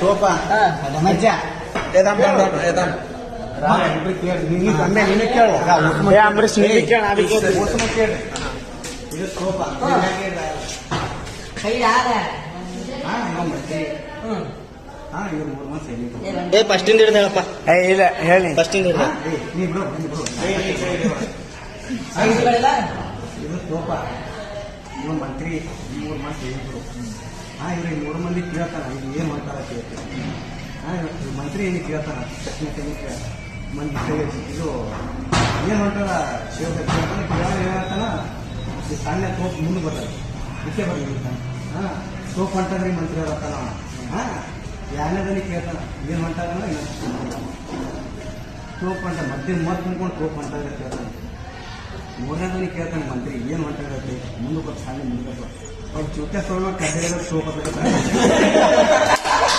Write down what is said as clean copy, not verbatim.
Sofa ಮಜ್ಜ Ambareesh ನೀನು ಕೇಳ ಕೇಳ್ರಿ ಇದು ಸೋಪಾ ಇವ್ರು 3 ಮಂದಿ ಸೇರಿ ಫಸ್ಟ್ ಇಂದ ಹಿಡ್ದು ಹೇಳಪ್ಪ. ಇಲ್ಲ ಹೇಳಿ ಫಸ್ಟ್ ಇಂದ ಹಿಡ್ದು. ಇದು ಸೋಪಾ ಇವ್ ಮಂತ್ರಿ 3 ಮಂದಿ ಸೇರಿದ್ರು. ಇವ್ರಿಗೆ 3 ಮಂದಿ ಕೇಳ್ತಾನ ಇದು ಏನ್ ಮಾಡ್ತಾರ ಕೇಳ್ತೀವಿ. ಮಂತ್ರಿ ಏನು ಕೇಳ್ತಾನ ಟೆಕ್ನಿಕಲ್ ಮಂದಿ ಇದು ಏನ್ ಮಾಡ್ತಾರ ಕೇಳ್ತಾನ ಹೇಳ್ತಾನ ಈ ಸಣ್ಣ ಸೋಪ್ ಮುಂದೆ ಬರ್ತದೆ ಇದಕ್ಕೆ ಬರ್ತಾನೆ. ಸೋಪ್ ಹೊಂಟದ್ರಿ ಮಂತ್ರಿ ಅವ್ರತ್ತಾನ ಯಾರನೇದಲ್ಲಿ ಕೇಳ್ತಾನ ಏನ್ ಹೊಂಟಾಗ ಸೋಪ್ ಹೊಂಟ ಮದ್ದು ತುಂಬ್ಕೊಂಡು ಸೋಪ್ ಹೊಂಟಾಗ ಕೇಳ್ತಾನೆ. 3ನೇದಲ್ಲಿ ಕೇಳ್ತಾನೆ ಮಂತ್ರಿ ಏನ್ ಹೊಂಟಾಗತ್ತೆ ಮುಂದೆ ಬರ್ತ ಸಣ್ಣ ಮುಂದೆ ಅವ್ರು ಚೂಕೆ ಸೋಳ ಕಡ್ಡೆ ಸೋಪ್